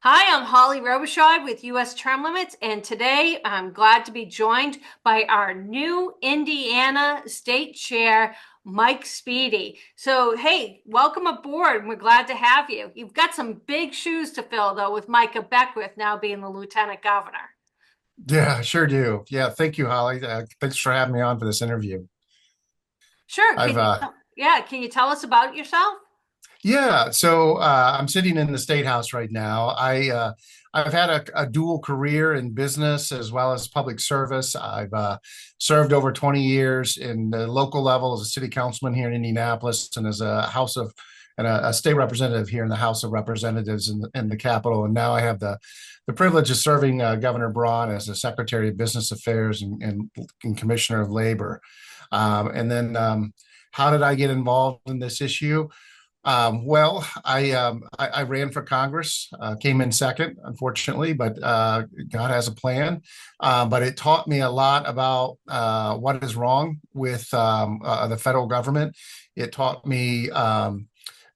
Hi, I'm Holly Robichaud with U.S. Term Limits, and today I'm glad to be joined by our new Indiana State Chair, Mike Speedy. So, hey, welcome aboard. We're glad to have you. You've got some big shoes to fill, though, with Micah Beckwith now being the Lieutenant Governor. Yeah, sure do. Yeah, thank you, Holly. Thanks for having me on for this interview. Sure. I've Can you tell us about yourself? Yeah, so I'm sitting in the State House right now. I've had a dual career in business as well as public service. I've served over 20 years in the local level as a city councilman here in Indianapolis and as a state representative here in the House of Representatives in the Capitol. And now I have the privilege of serving Governor Braun as the Secretary of Business Affairs and Commissioner of Labor. How did I get involved in this issue? I ran for Congress, came in second, unfortunately, but God has a plan. But it taught me a lot about what is wrong with the federal government. It taught me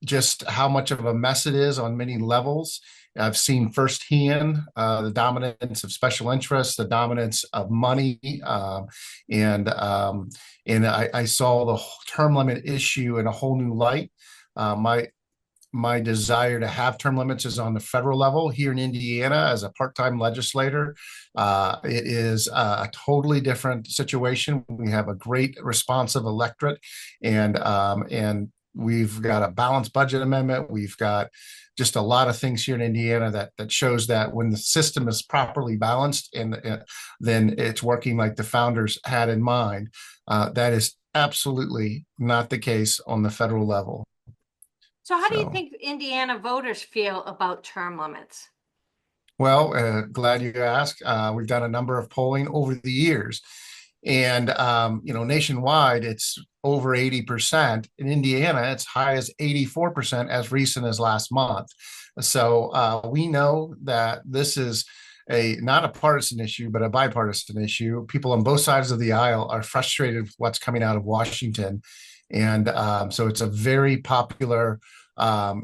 just how much of a mess it is on many levels. I've seen firsthand the dominance of special interests, the dominance of money, and I saw the term limit issue in a whole new light. My desire to have term limits is on the federal level here in Indiana as a part-time legislator. It is a totally different situation. We have a great responsive electorate, and we've got a balanced budget amendment. We've got just a lot of things here in Indiana that shows that when the system is properly balanced and then it's working like the founders had in mind. That is absolutely not the case on the federal level. So, how do you So, think Indiana voters feel about term limits? glad you asked. We've done a number of polling over the years, and nationwide, it's over 80%. In Indiana, it's high as 84% as recent as last month. So we know that this is a not a partisan issue, but a bipartisan issue. People on both sides of the aisle are frustrated with what's coming out of Washington, and so it's a very popular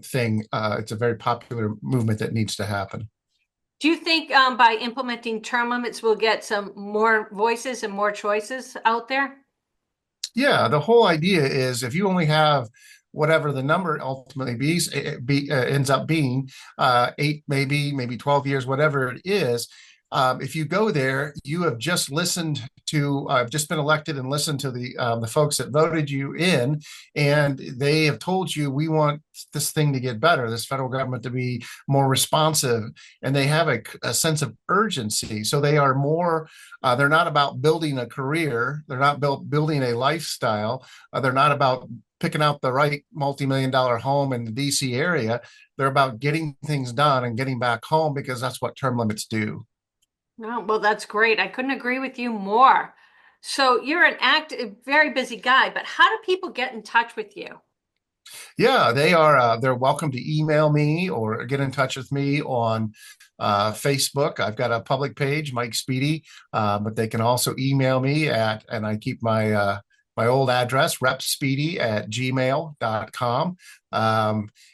thing. It's a very popular movement that needs to happen. Do you think by implementing term limits, we'll get some more voices and more choices out there? Yeah, the whole idea is if you only have whatever the number ultimately ends up being, 8, maybe 12 years, whatever it is. If you go there, you have just listened to, just been elected and listened to the folks that voted you in, and they have told you we want this thing to get better, this federal government to be more responsive, and they have a sense of urgency. So they are more. They're not about building a career. They're not building a lifestyle. They're not about picking out the right multi-million-dollar home in the DC area. They're about getting things done and getting back home because that's what term limits do. Oh, well, that's great. I couldn't agree with you more. So you're an active, very busy guy, but how do people get in touch with you? Yeah, they are. They're welcome to email me or get in touch with me on Facebook. I've got a public page, Mike Speedy, but they can also email me and I keep my old address, repspeedy@gmail.com.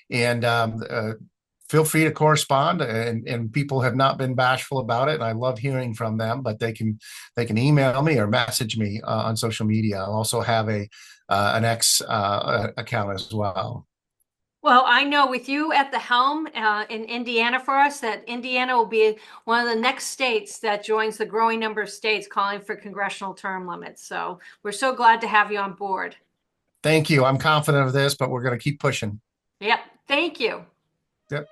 And Feel free to correspond, and people have not been bashful about it, and I love hearing from them. But they can email me or message me on social media. I also have a an X account as well. Well, I know with you at the helm in Indiana for us, that Indiana will be one of the next states that joins the growing number of states calling for congressional term limits. So we're so glad to have you on board. Thank you. I'm confident of this, but we're going to keep pushing. Yep. Thank you. Yep.